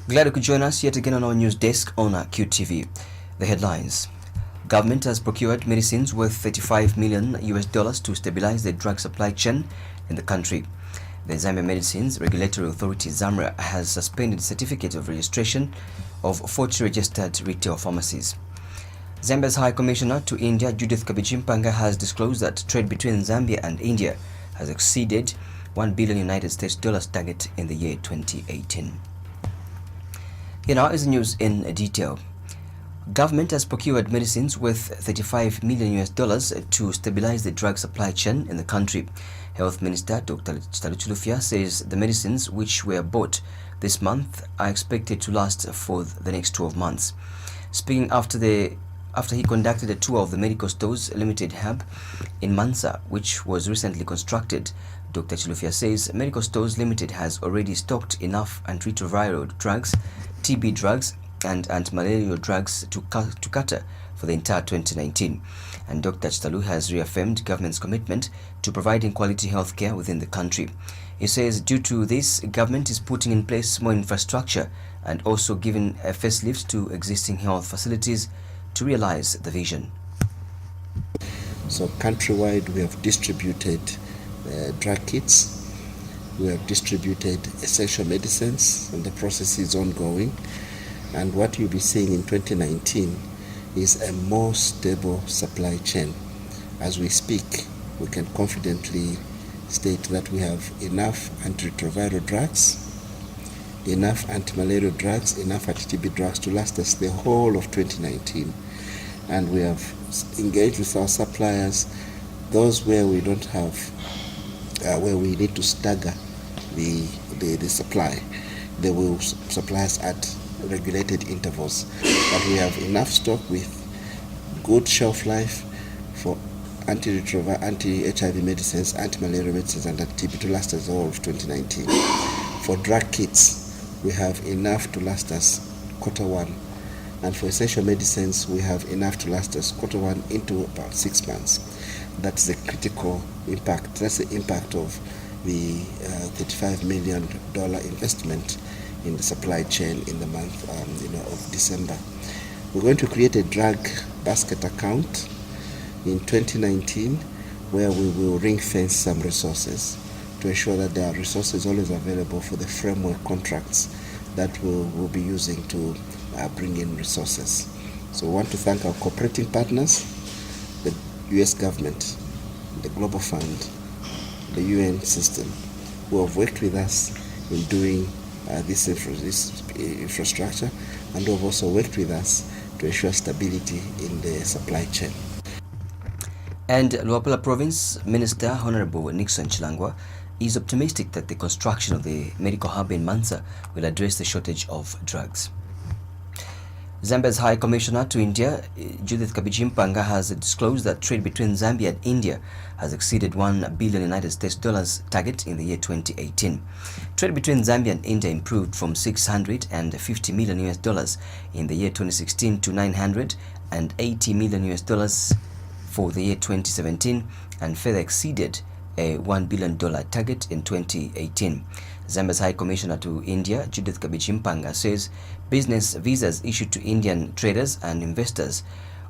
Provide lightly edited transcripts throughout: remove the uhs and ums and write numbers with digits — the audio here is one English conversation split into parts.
Glad you could join us yet again on our news desk on QTV. The headlines. Government has procured medicines worth $35 million to stabilize the drug supply chain in the country. The Zambia Medicines Regulatory Authority ZAMRA has suspended certificate of registration of 40 registered retail pharmacies. Zambia's High Commissioner to India, Judith Kabichimpanga, has disclosed that trade between Zambia and India has exceeded $1 billion target in the year 2018. Here now is the news in detail. Government has procured medicines worth $35 million to stabilize the drug supply chain in the country. Health Minister Dr. Chitalu Chilufya says the medicines which were bought this month are expected to last for the next 12 months. Speaking after he conducted a tour of the Medical Stores Limited hub in Mansa, which was recently constructed, Dr. Chilufya says Medical Stores Limited has already stocked enough antiretroviral drugs, TB drugs and anti-malarial drugs to cater for the entire 2019. And Dr. Chitalu has reaffirmed government's commitment to providing quality health care within the country. He says due to this, government is putting in place more infrastructure and also giving a facelift to existing health facilities to realize the vision. So countrywide we have distributed drug kits, we have distributed essential medicines, and the process is ongoing. And what you'll be seeing in 2019 is a more stable supply chain. As we speak, we can confidently state that we have enough antiretroviral drugs, enough anti-malarial drugs, enough anti-TB drugs to last us the whole of 2019. And we have engaged with our suppliers, those where we don't have, where we need to stagger the supply, they will supply us at regulated intervals. But we have enough stock with good shelf life for anti-HIV medicines, anti-malaria medicines and anti-TB to last us all of 2019. For drug kits, we have enough to last us Q1. And for essential medicines, we have enough to last us Q1 into about 6 months. That's the critical impact. That's the impact of the $35 million investment in the supply chain in the month of December. We're going to create a drug basket account in 2019 where we will ring fence some resources to ensure that there are resources always available for the framework contracts that we'll be using to bring in resources. So we want to thank our cooperating partners, the US government, the Global Fund, the UN system, who have worked with us in doing this infrastructure, and who have also worked with us to ensure stability in the supply chain. And Luapula Province Minister Honorable Nixon Chilangwa is optimistic that the construction of the medical hub in Mansa will address the shortage of drugs. Zambia's High Commissioner to India, Judith Kabichimpanga, has disclosed that trade between Zambia and India has exceeded $1 billion target in the year 2018. Trade between Zambia and India improved from $650 million in the year 2016 to $980 million for the year 2017, and further exceeded a $1 billion target in 2018. Zambia's High Commissioner to India, Judith Kabichimpanga, says business visas issued to Indian traders and investors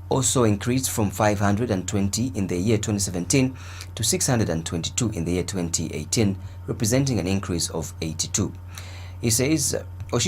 also increased from 520 in the year 2017 to 622 in the year 2018, representing an increase of 82. She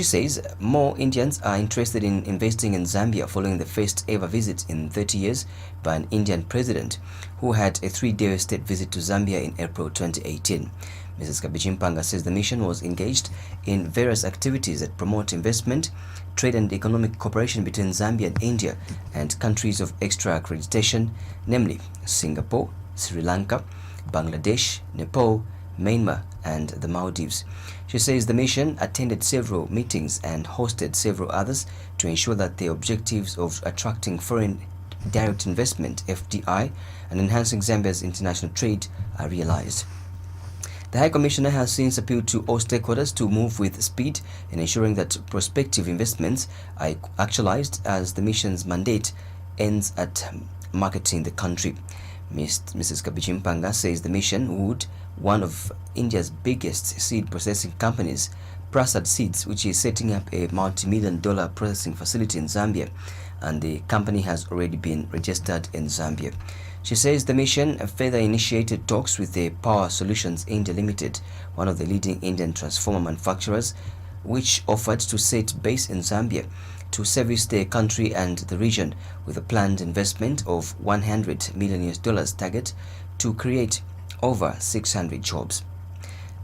says more Indians are interested in investing in Zambia following the first ever visit in 30 years by an Indian president who had a 3-day state visit to Zambia in April 2018. Mrs. Kabichimpanga says the mission was engaged in various activities that promote investment, trade and economic cooperation between Zambia and India and countries of extra accreditation, namely Singapore, Sri Lanka, Bangladesh, Nepal, Myanmar and the Maldives. She says the mission attended several meetings and hosted several others to ensure that the objectives of attracting foreign direct investment, FDI, and enhancing Zambia's international trade are realized. The High Commissioner has since appealed to all stakeholders to move with speed in ensuring that prospective investments are actualized as the mission's mandate ends at marketing the country. Mrs. Kabichimpanga says the mission would, one of India's biggest seed processing companies, Prasad Seeds, which is setting up a multi-million-dollar processing facility in Zambia, and the company has already been registered in Zambia. She says the mission further initiated talks with the Power Solutions India Limited, one of the leading Indian transformer manufacturers, which offered to set base in Zambia to service the country and the region with a planned investment of $100 million target to create over 600 jobs.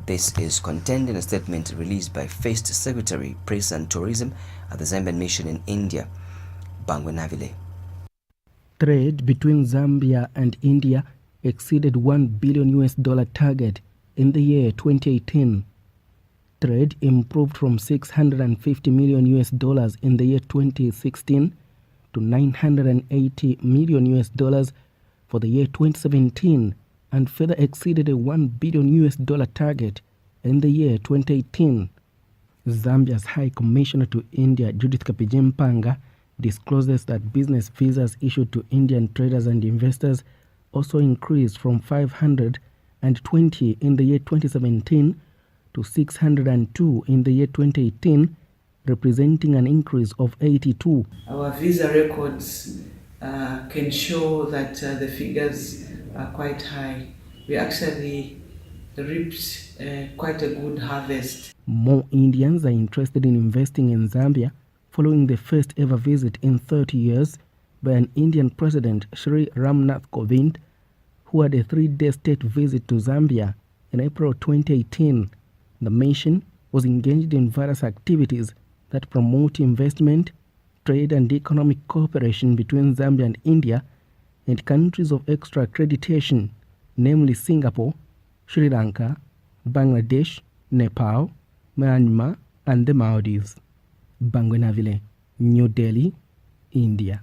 This is contained in a statement released by First Secretary, Press and Tourism at the Zambian mission in India, Bangwe Navile. Trade between Zambia and India exceeded $1 billion target in the year 2018. Trade improved from $650 million in the year 2016 to $980 million for the year 2017, and further exceeded a $1 billion target in the year 2018. Zambia's High Commissioner to India, Judith Kapija-Mpanga, discloses that business visas issued to Indian traders and investors also increased from 520 in the year 2017 to 602 in the year 2018, representing an increase of 82. Our visa records can show that the figures are quite high. We actually reaped quite a good harvest. More Indians are interested in investing in Zambia following the first ever visit in 30 years by an Indian President, Shri Ramnath Kovind, who had a 3-day state visit to Zambia in April 2018. The mission was engaged in various activities that promote investment, trade and economic cooperation between Zambia and India and countries of extra accreditation, namely Singapore, Sri Lanka, Bangladesh, Nepal, Myanmar and the Maldives. Bangwe Navile, New Delhi, India.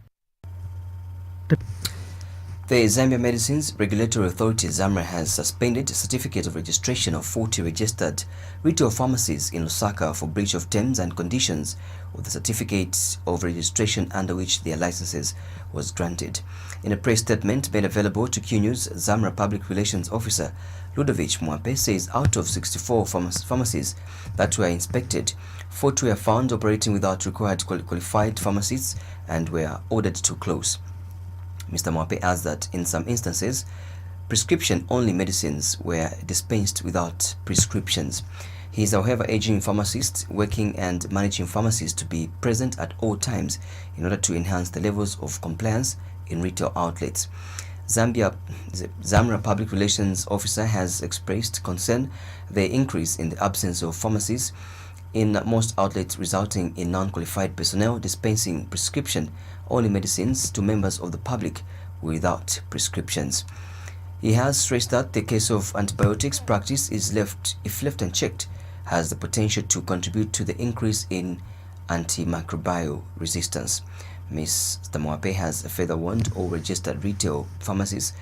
The Zambia Medicines Regulatory Authority, ZAMRA, has suspended a certificate of registration of 40 registered retail pharmacies in Lusaka for breach of terms and conditions of the certificate of registration under which their licenses was granted. In a press statement made available to Q News, ZAMRA Public Relations Officer Ludovic Mwape says out of 64 pharmacies that were inspected, 40 were found operating without required qualified pharmacists and were ordered to close. Mr. Mwape adds that in some instances, prescription-only medicines were dispensed without prescriptions. He is, however, urging pharmacists working and managing pharmacies to be present at all times in order to enhance the levels of compliance in retail outlets. ZAMRA Public Relations Officer has expressed concern the increase in the absence of pharmacies in most outlets, resulting in non-qualified personnel dispensing prescription-only medicines to members of the public without prescriptions. He has stressed that the case of antibiotics practice is if left unchecked, has the potential to contribute to the increase in antimicrobial resistance. Ms. Mwape has further warned all registered retail pharmacies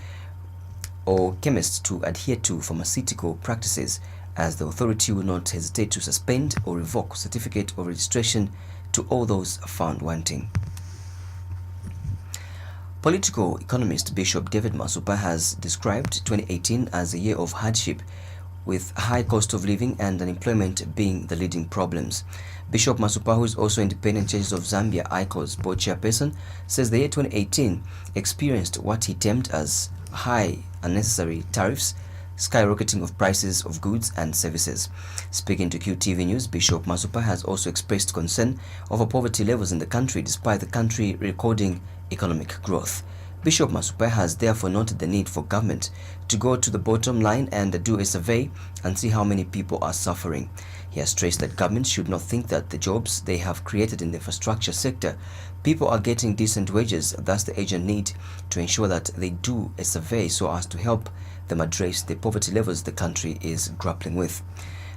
or chemists to adhere to pharmaceutical practices, as the authority will not hesitate to suspend or revoke certificate of registration to all those found wanting. Political economist Bishop David Masupa has described 2018 as a year of hardship, with high cost of living and unemployment being the leading problems. Bishop Masupa, who is also Independent Churches of Zambia ICOS board chairperson, says the year 2018 experienced what he termed as high unnecessary tariffs, skyrocketing of prices of goods and services. Speaking to QTV News, Bishop Masupa has also expressed concern over poverty levels in the country despite the country recording economic growth. Bishop Masupa has therefore noted the need for government to go to the bottom line and do a survey and see how many people are suffering. He has stressed that government should not think that the jobs they have created in the infrastructure sector, people are getting decent wages. Thus, the urgent need to ensure that they do a survey so as to help them address the poverty levels the country is grappling with.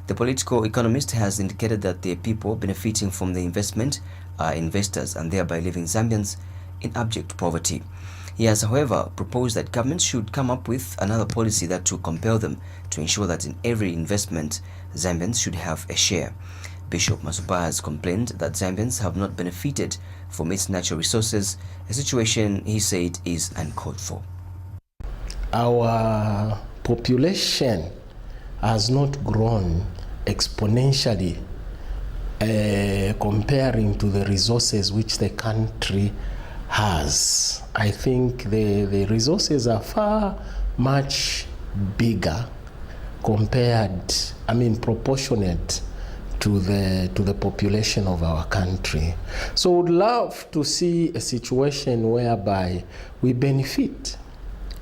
The political economist has indicated that the people benefiting from the investment are investors and thereby leaving Zambians in abject poverty. He has, however, proposed that government should come up with another policy that will compel them to ensure that in every investment, Zambians should have a share. Bishop Masupa has complained that Zambians have not benefited from its natural resources, a situation he said is uncalled for. Our population has not grown exponentially comparing to the resources which the country has. I think the resources are far much bigger proportionate to the population of our country. So would love to see a situation whereby we benefit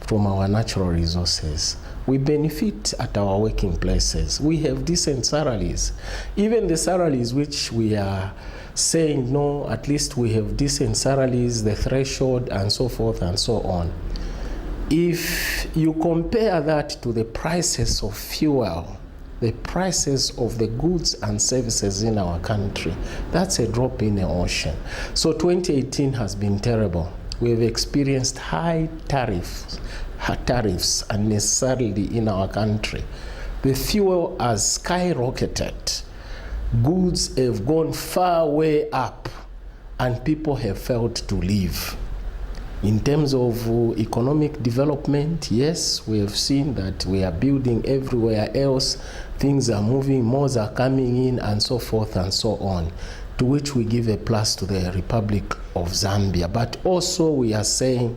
from our natural resources. We benefit at our working places. We have decent salaries. Even the salaries which we are saying, no, at least we have decent salaries, the threshold, and so forth and so on. If you compare that to the prices of fuel, the prices of the goods and services in our country, that's a drop in the ocean. So 2018 has been terrible. We have experienced high tariffs unnecessarily in our country. The fuel has skyrocketed. Goods have gone far way up, and people have failed to live. In terms of economic development, yes, we have seen that we are building everywhere else. Things are moving, malls are coming in, and so forth and so on, to which we give a plus to the Republic of Zambia. But also we are saying,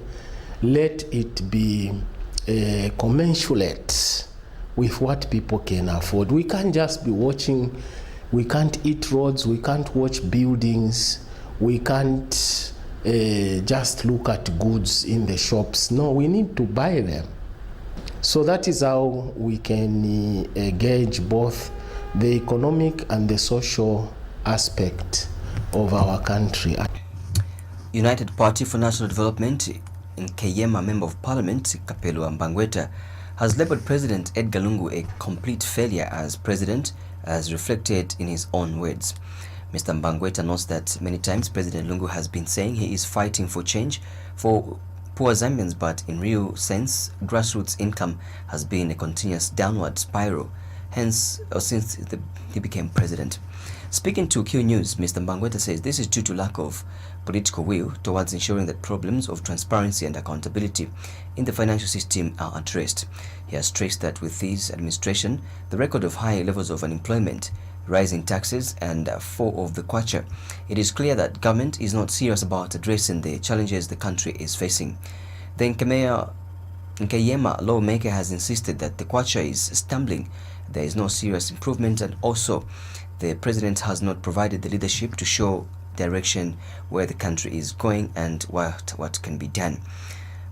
let it be commensurate with what people can afford. We can't just be watching, we can't eat roads, we can't watch buildings, we can't just look at goods in the shops. No, we need to buy them. So that is how we can gauge both the economic and the social aspect of our country. United Party for National Development in Kayema Member of Parliament Kapelwa Mbangweta has labeled President Edgar Lungu a complete failure as president, as reflected in his own words. Mr. Mbangweta notes that many times President Lungu has been saying he is fighting for change for poor Zambians, but in real sense, grassroots income has been a continuous downward spiral, hence, since he became president. Speaking to Q News, Mr. Mbangweta says this is due to lack of political will towards ensuring that problems of transparency and accountability in the financial system are addressed. He has stressed that with his administration, the record of high levels of unemployment, rising taxes, and fall of the kwacha, it is clear that government is not serious about addressing the challenges the country is facing. The Nkayema lawmaker has insisted that the kwacha is stumbling, there is no serious improvement, and also the president has not provided the leadership to show direction where the country is going and what can be done.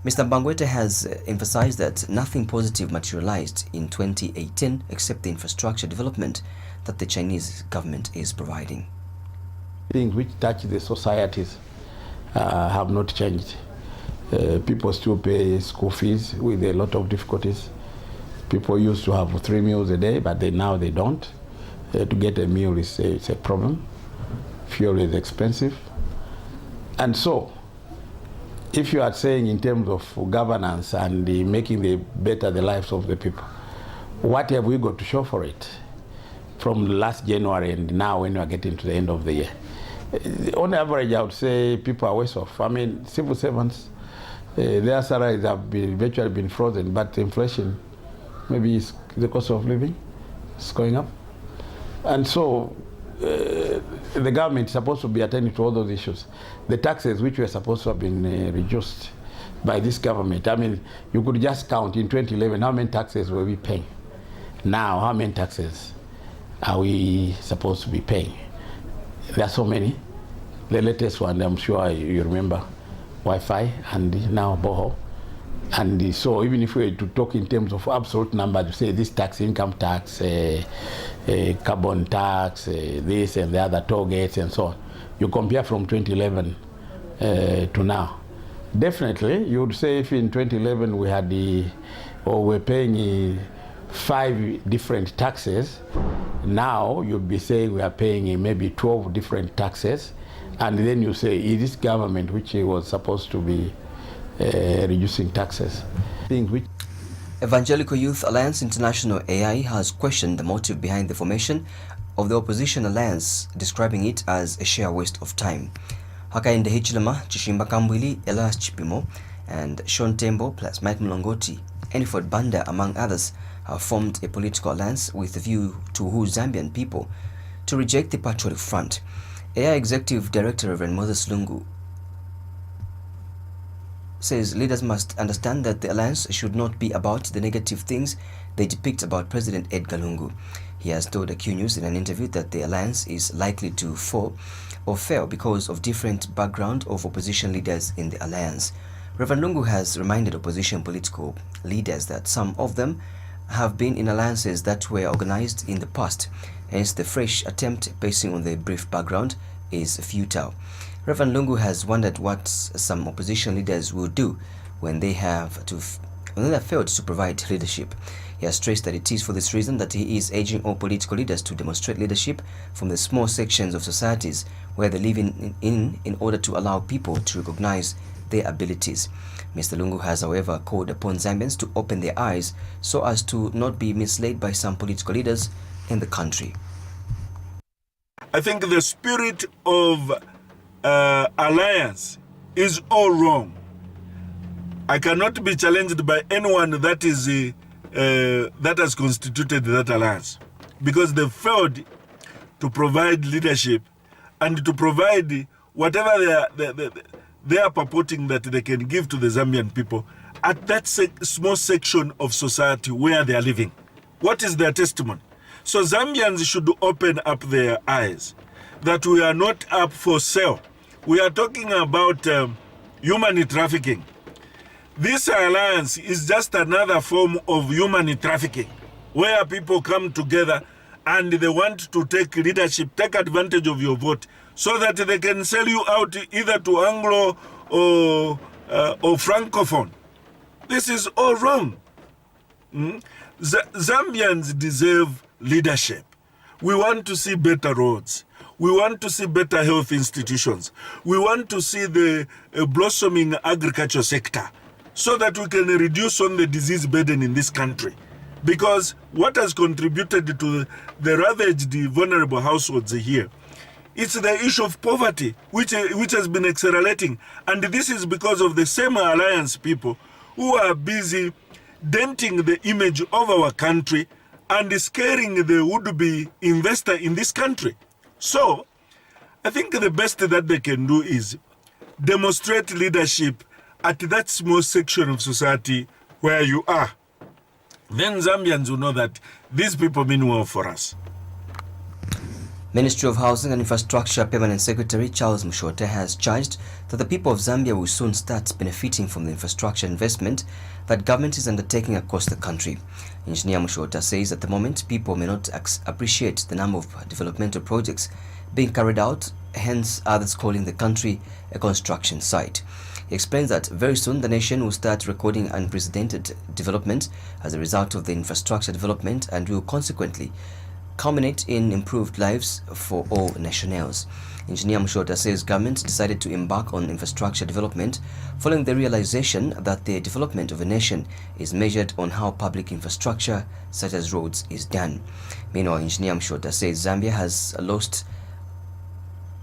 Mr. Mbangweta has emphasized that nothing positive materialized in 2018 except the infrastructure development that the Chinese government is providing. Things which touch the societies have not changed. People still pay school fees with a lot of difficulties. People used to have 3 meals a day, but now they don't. To get a meal is a problem. Fuel is expensive. And so, if you are saying in terms of governance and making better the lives of the people, what have we got to show for it? From last January and now when we are getting to the end of the year. On average, I would say people are worse off. I mean, civil servants, their salaries have virtually been frozen, but inflation, maybe the cost of living is going up. And so the government is supposed to be attending to all those issues. The taxes which were supposed to have been reduced by this government, I mean, you could just count in 2011 how many taxes were we paying. Now, how many taxes are we supposed to be paying? There are so many. The latest one, I'm sure you remember, Wi-Fi, and now Boho. And so even if we were to talk in terms of absolute numbers, say this tax, income tax, carbon tax, this and the other toll gates and so on, you compare from 2011 to now. Definitely, you would say if in 2011 we had we're paying 5 different taxes, now you'd be saying we are paying maybe 12 different taxes, and then you say, is this government which was supposed to be reducing taxes? Evangelical Youth Alliance International AI has questioned the motive behind the formation of the opposition alliance, describing it as a sheer waste of time. Hakainde Hichilema, Chishimba Kambwili, Elias Chipimo, and Sean Tembo plus Mike Mlongoti, Eniford Banda, among others, have formed a political alliance with a view to who Zambian people to reject the Patriotic Front. AI Executive Director Reverend Moses Lungu says leaders must understand that the alliance should not be about the negative things they depict about President Edgar Lungu. He has told the Q News in an interview that the alliance is likely to fall or fail because of different background of opposition leaders in the alliance. Reverend Lungu has reminded opposition political leaders that some of them have been in alliances that were organized in the past, hence the fresh attempt basing on the brief background is futile. Reverend Lungu has wondered what some opposition leaders will do when they have failed to provide leadership. He has stressed that it is for this reason that he is urging all political leaders to demonstrate leadership from the small sections of societies where they live in order to allow people to recognize their abilities. Mr. Lungu has, however, called upon Zambians to open their eyes so as to not be misled by some political leaders in the country. I think the spirit of alliance is all wrong. I cannot be challenged by anyone that is that has constituted that alliance, because they failed to provide leadership and to provide whatever they are purporting that they can give to the Zambian people at that small section of society where they are living. What is their testimony? So Zambians should open up their eyes that we are not up for sale. We are talking about human trafficking. This alliance is just another form of human trafficking, where people come together and they want to take leadership, take advantage of your vote, so that they can sell you out either to Anglo or Francophone. This is all wrong. Zambians deserve leadership. We want to see better roads. We want to see better health institutions. We want to see the blossoming agriculture sector so that we can reduce on the disease burden in this country. Because what has contributed to the ravaged vulnerable households here, it's the issue of poverty, which has been accelerating. And this is because of the same alliance people who are busy denting the image of our country and scaring the would-be investor in this country. So, I think the best that they can do is demonstrate leadership at that small section of society where you are. Then Zambians will know that these people mean well for us. Ministry of Housing and Infrastructure Permanent Secretary Charles Mushota has charged that the people of Zambia will soon start benefiting from the infrastructure investment that government is undertaking across the country. Engineer Mushota says at the moment people may not appreciate the number of developmental projects being carried out, hence others calling the country a construction site. He explains that very soon the nation will start recording unprecedented development as a result of the infrastructure development and will consequently culminate in improved lives for all nationals. Engineer Mushota says government decided to embark on infrastructure development following the realization that the development of a nation is measured on how public infrastructure such as roads is done. Meanwhile, Engineer Mushota says Zambia has lost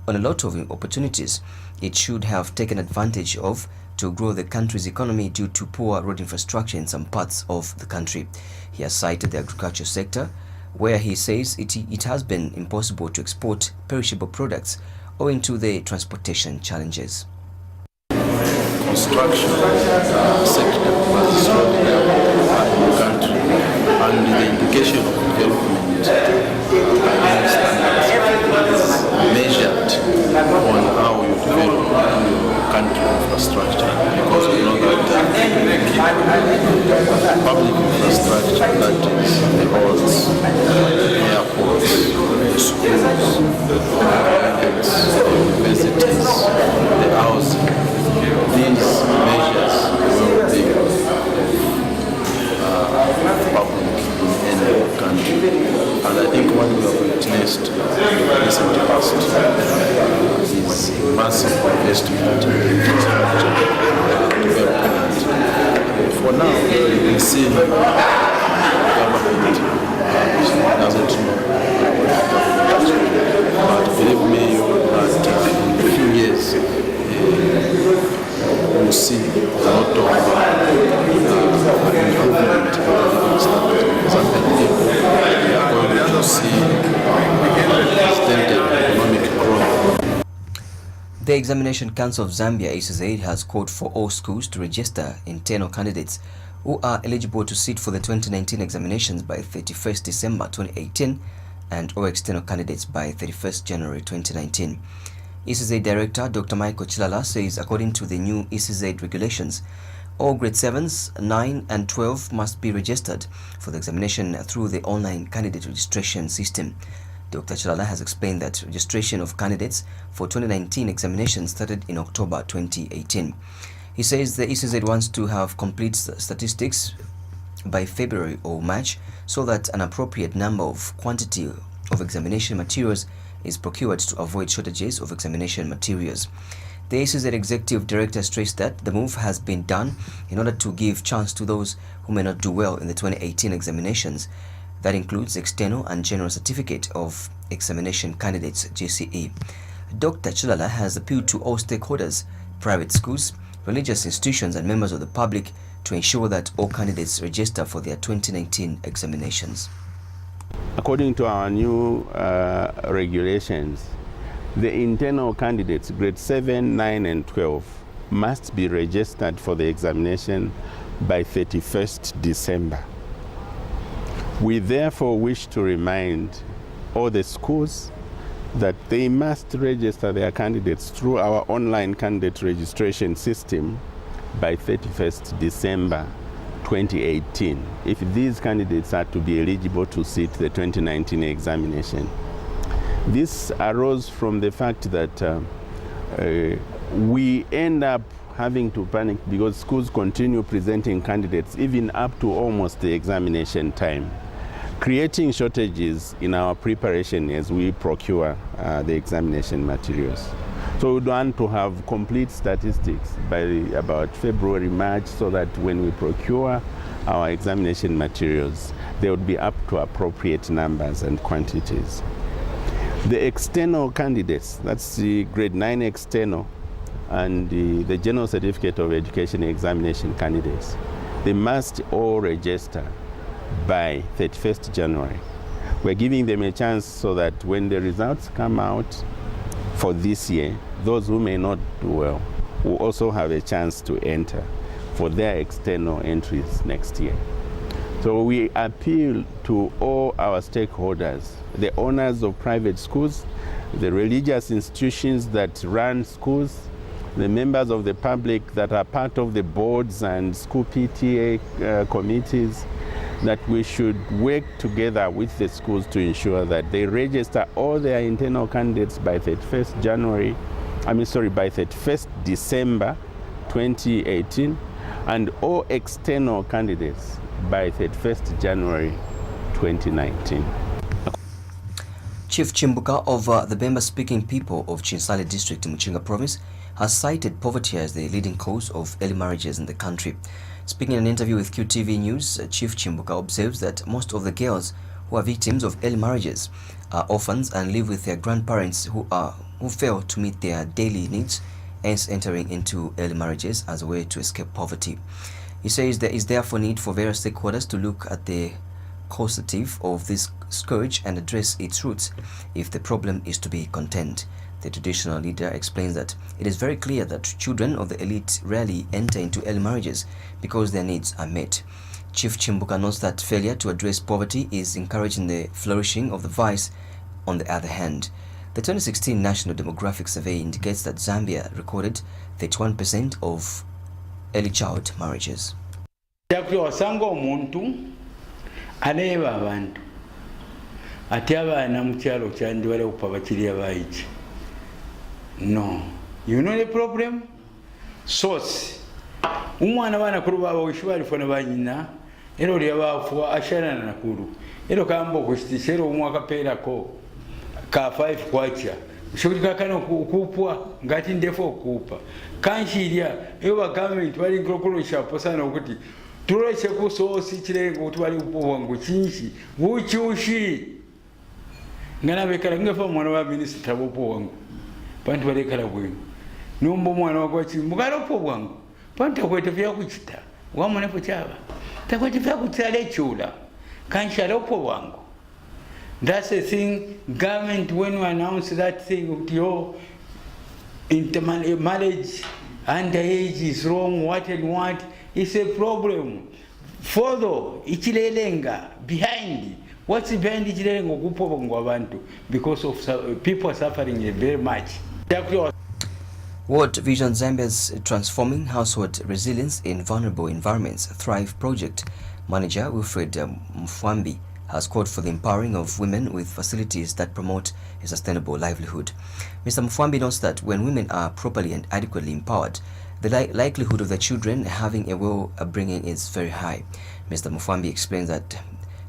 on a lot of opportunities it should have taken advantage of to grow the country's economy due to poor road infrastructure in some parts of the country. He has cited the agriculture sector, where he says it has been impossible to export perishable products owing to the transportation challenges. Construction sector was extraordinary in the country, and the indication of development is measured on how you develop your country infrastructure, because we know that public infrastructure, that is the roads, the airports, the schools, the markets, the universities, the housing, these measures will be public in the country. And I think what we have witnessed in the recent past is massive investment in infrastructure development. For now, we see the government doesn't know what to do. But believe me, that in a few years, we'll see a lot of improvement in the living standards of Zambian people. We are going to see The Examination Council of Zambia, ECZ, has called for all schools to register internal candidates who are eligible to sit for the 2019 examinations by 31st December 2018 and all external candidates by 31st January 2019. ECZ Director Dr. Michael Chilala says according to the new ECZ regulations, all grade 7s, 9 and 12 must be registered for the examination through the online candidate registration system. Dr. Chilala has explained that registration of candidates for 2019 examinations started in October 2018. He says the ECZ wants to have complete statistics by February or March so that an appropriate number of quantity of examination materials is procured to avoid shortages of examination materials. The ECZ Executive Director stressed that the move has been done in order to give chance to those who may not do well in the 2018 examinations. That includes external and general certificate of examination candidates (GCE). Dr. Chilala has appealed to all stakeholders, private schools, religious institutions and members of the public to ensure that all candidates register for their 2019 examinations. According to our new regulations, the internal candidates, grade 7, 9 and 12, must be registered for the examination by 31st December. We therefore wish to remind all the schools that they must register their candidates through our online candidate registration system by 31st December 2018 if these candidates are to be eligible to sit the 2019 examination. This arose from the fact that we end up having to panic because schools continue presenting candidates even up to almost the examination time, creating shortages in our preparation as we procure the examination materials. So we want to have complete statistics by about February, March, so that when we procure our examination materials, they would be up to appropriate numbers and quantities. The external candidates, that's the grade 9 external and the General Certificate of Education examination candidates, they must all register by 31st January. We're giving them a chance so that when the results come out for this year, those who may not do well will also have a chance to enter for their external entries next year. So we appeal to all our stakeholders, the owners of private schools, the religious institutions that run schools, the members of the public that are part of the boards and school PTA committees, that we should work together with the schools to ensure that they register all their internal candidates by 31st December 2018 and all external candidates by 31st January 2019. Chief Chimbuka of the Bemba-speaking people of Chinsali district in Muchinga province has cited poverty as the leading cause of early marriages in the country. Speaking in an interview with QTV News, Chief Chimbuka observes that most of the girls who are victims of early marriages are orphans and live with their grandparents who fail to meet their daily needs, hence entering into early marriages as a way to escape poverty. He says there is therefore need for various stakeholders to look at the causative of this scourge and address its roots if the problem is to be contained. The traditional leader explains that it is very clear that children of the elite rarely enter into early marriages because their needs are met. Chief Chimbuka notes that failure to address poverty is encouraging the flourishing of the vice on the other hand. The 2016 National Demographic Survey indicates that Zambia recorded 31% of early child marriages. Aneeba abantu ate abaana mu kyalo kyandi bali okupa bakiri abaiki. No, you know the problem? Source. Umwana bana kuru baba wishwali fona banyina ero lyabafuwa ashana na nakuru ero kambo kushitishero umwaka pera ko ka 5 kwacha shukika kana kupwa ngati ndefo kupa kanshirya iyo government bali ngokolo shapo sana ukuthi tuleke ku source kirengo kuti bali kupwa ngo kinshi buchushi ngana bekala ngafa mwana wa minister bopo wangu pantu balekala bwino numbo mwana wakwachi mugalopo bwangu pantu kwete vya kuchita wamone pochaba takwete vya kutale chula kanshalopo bwangu. That's the thing. Government, when we announce that thing, Marriage, underage is wrong, what and what. It's a problem. Further, ichilelenga, behind. What's behind ichilelenga kupobongwa abantu? Because of people suffering very much. World Vision Zambia's Transforming Household Resilience in Vulnerable Environments Thrive project manager Wilfred Mfwambi has called for the empowering of women with facilities that promote a sustainable livelihood. Mr. Mfwambi notes that when women are properly and adequately empowered, the likelihood of their children having a well-upbringing is very high. Mr. Mfwambi explains that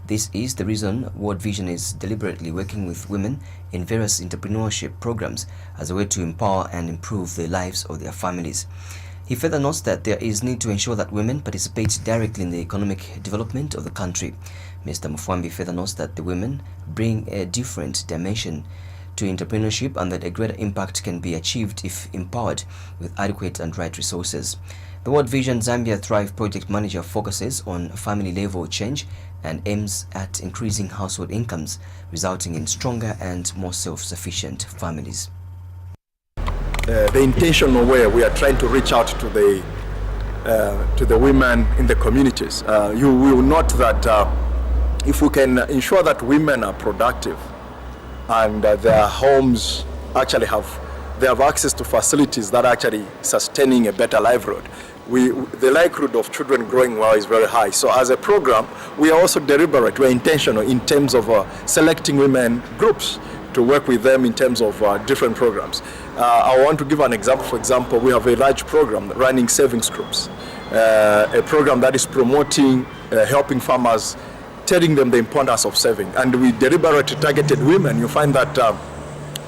this is the reason World Vision is deliberately working with women in various entrepreneurship programs as a way to empower and improve the lives of their families. He further notes that there is need to ensure that women participate directly in the economic development of the country. Mr. Mfwambi further notes that the women bring a different dimension to entrepreneurship and that a greater impact can be achieved if empowered with adequate and right resources. The World Vision Zambia Thrive project manager focuses on family-level change and aims at increasing household incomes, resulting in stronger and more self-sufficient families. The intentional way we are trying to reach out to the women in the communities. You will note that if we can ensure that women are productive and their homes actually have access to facilities that are actually sustaining a better livelihood, the likelihood of children growing well is very high. So as a program, we are also deliberate, we're intentional in terms of selecting women groups to work with them in terms of different programs. I want to give an example. For example, we have a large program running savings groups, a program that is promoting, helping farmers, telling them the importance of saving. And we deliberately targeted women. You find that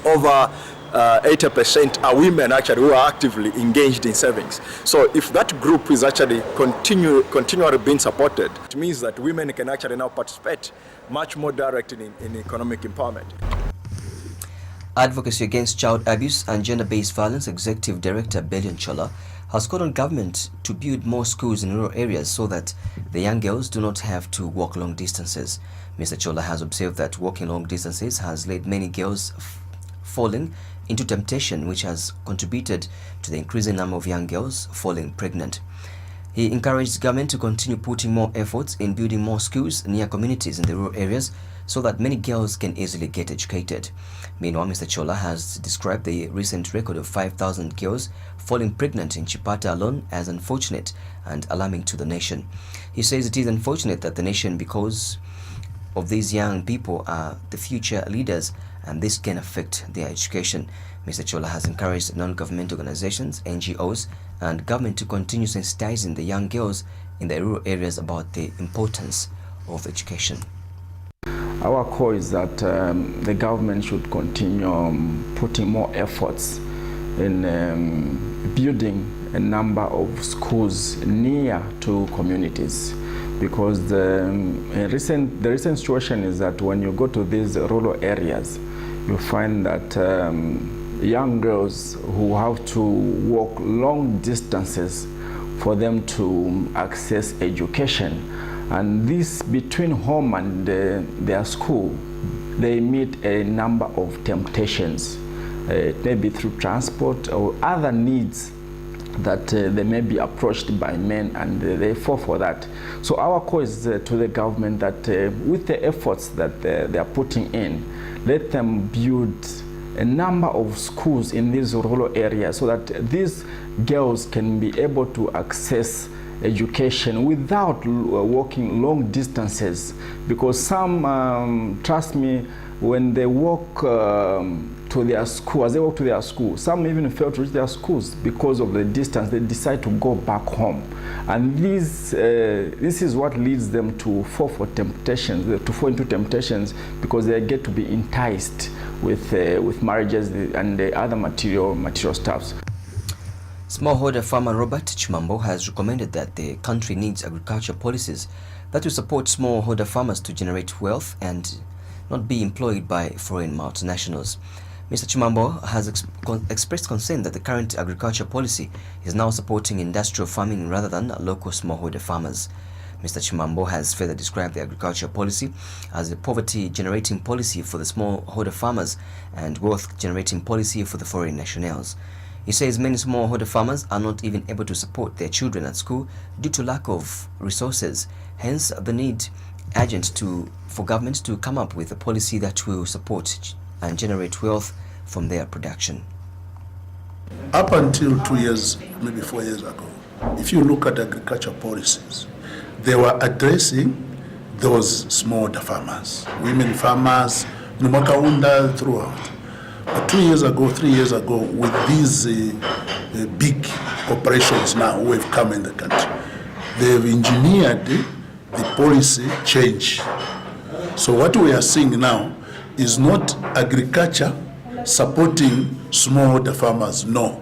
over 80% are women actually who are actively engaged in savings. So if that group is actually continually being supported, it means that women can actually now participate much more directly in economic empowerment. Advocacy Against Child Abuse and Gender-Based Violence Executive Director Bellion Chola has called on government to build more schools in rural areas so that the young girls do not have to walk long distances. Mr. Chola has observed that walking long distances has led many girls falling into temptation, which has contributed to the increasing number of young girls falling pregnant. He encouraged government to continue putting more efforts in building more schools near communities in the rural areas so that many girls can easily get educated. Meanwhile, Mr. Chola has described the recent record of 5,000 girls falling pregnant in Chipata alone as unfortunate and alarming to the nation. He says it is unfortunate that the nation, because of these young people, are the future leaders and this can affect their education. Mr. Chola has encouraged non-government organizations, NGOs, and government to continue sensitizing the young girls in the rural areas about the importance of education. Our call is that the government should continue putting more efforts in building a number of schools near to communities, because the recent situation is that when you go to these rural areas, you find that young girls who have to walk long distances for them to access education, and this between home and their school, they meet a number of temptations, maybe through transport or other needs that they may be approached by men, and they fall for that. So our call is to the government that with the efforts that they are putting in, let them build a number of schools in these rural areas so that these girls can be able to access education without walking long distances, because some, trust me, when they walk to their school, as they walk to their school, some even fail to reach their schools because of the distance. They decide to go back home, and this is what leads them to fall for temptations, to fall into temptations, because they get to be enticed with marriages and the other material stuffs. Smallholder farmer Robert Chimambo has recommended that the country needs agriculture policies that will support smallholder farmers to generate wealth and not be employed by foreign multinationals. Mr. Chimambo has expressed concern that the current agriculture policy is now supporting industrial farming rather than local smallholder farmers. Mr. Chimambo has further described the agriculture policy as a poverty-generating policy for the smallholder farmers and wealth-generating policy for the foreign nationals. He says many smallholder farmers are not even able to support their children at school due to lack of resources. Hence, the need urgent for government to come up with a policy that will support and generate wealth from their production. Up until 2 years, maybe 4 years ago, if you look at agriculture policies, they were addressing those smallholder farmers, women farmers, Numakaunda throughout. But 2 years ago, 3 years ago, with these big corporations now who have come in the country, they've engineered the policy change. So what we are seeing now is not agriculture supporting smallholder farmers, no.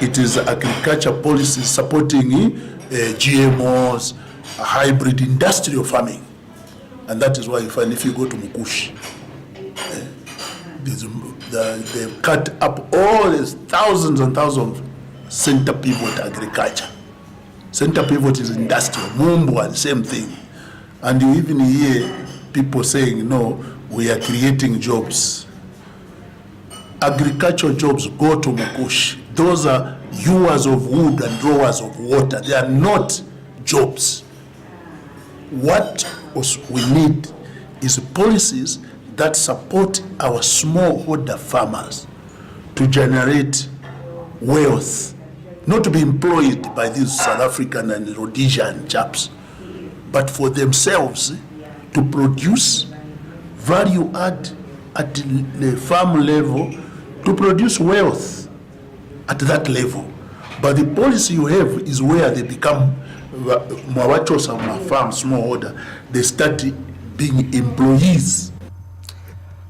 It is agriculture policy supporting GMOs, hybrid industrial farming. And that is why you find if you go to Mukushi, they've cut up all these thousands and thousands of center pivot agriculture. Center pivot is industrial, Mumbwa, the same thing. And you even hear people saying, no, we are creating jobs. Agricultural jobs go to Mukushi. Those are hewers of wood and drawers of water. They are not jobs. What we need is policies that support our smallholder farmers to generate wealth, not to be employed by these South African and Rhodesian chaps, but for themselves to produce value add at the farm level, to produce wealth at that level. But the policy you have is where they become Mwawachos and farm smallholder, they start being employees.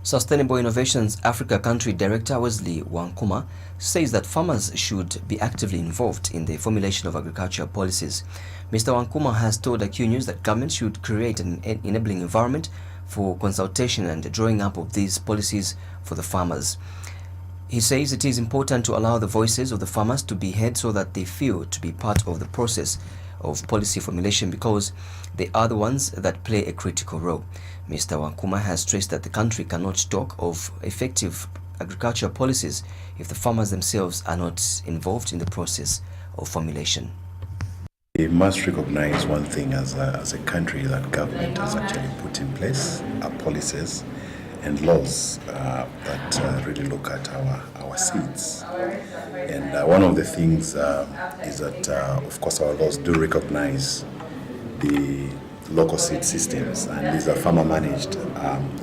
Sustainable Innovations Africa Country Director Wesley Wankuma says that farmers should be actively involved in the formulation of agricultural policies. Mr. Wankuma has told IQ News that government should create an enabling environment for consultation and drawing up of these policies for the farmers. He says it is important to allow the voices of the farmers to be heard so that they feel to be part of the process of policy formulation because they are the ones that play a critical role. Mr. Wankuma has stressed that the country cannot talk of effective agricultural policies if the farmers themselves are not involved in the process of formulation. We must recognize one thing as a country, that government has actually put in place policies and laws that really look at our seeds. And one of the things is that, of course, our laws do recognize the local seed systems, and these are farmer-managed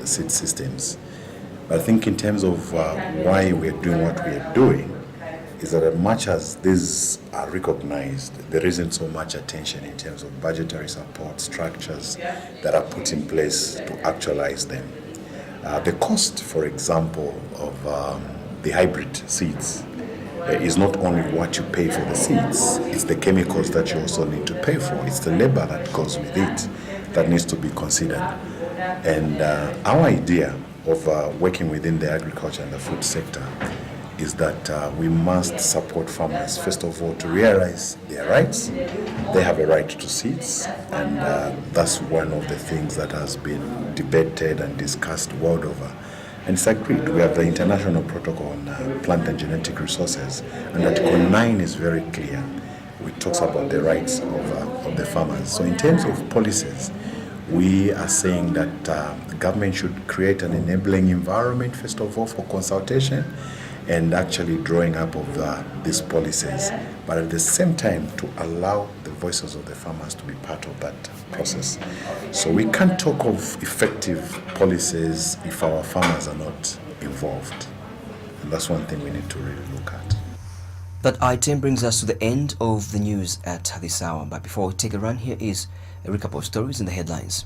seed systems. But I think in terms of why we're doing what we are doing, is that as much as these are recognized, there isn't so much attention in terms of budgetary support structures that are put in place to actualize them. The cost, for example, of the hybrid seeds is not only what you pay for the seeds, it's the chemicals that you also need to pay for. It's the labor that goes with it that needs to be considered. And our idea of working within the agriculture and the food sector is that we must support farmers, first of all, to realize their rights. They have a right to seeds, and that's one of the things that has been debated and discussed world over. And it's agreed. We have the International Protocol on Plant and Genetic Resources, and Article 9 is very clear. It talks about the rights of the farmers. So in terms of policies, we are saying that the government should create an enabling environment, first of all, for consultation and actually drawing up of these policies, but at the same time to allow the voices of the farmers to be part of that process. So we can't talk of effective policies if our farmers are not involved. And that's one thing we need to really look at. That item brings us to the end of the news at this hour. But before we take a run, here is a recap of stories in the headlines.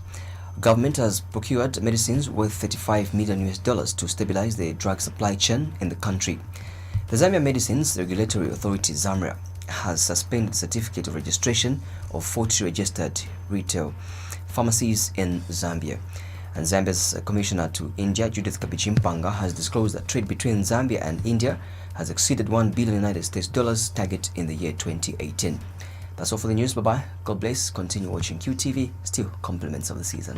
Government has procured medicines worth $35 million to stabilize the drug supply chain in the country. The Zambia Medicines Regulatory Authority, ZAMRA, has suspended certificate of registration of 40 registered retail pharmacies in Zambia. And Zambia's Commissioner to India, Judith Kapichimpanga, has disclosed that trade between Zambia and India has exceeded $1 billion United States target in the year 2018. That's all for the news. Bye-bye. God bless. Continue watching QTV. Still compliments of the season.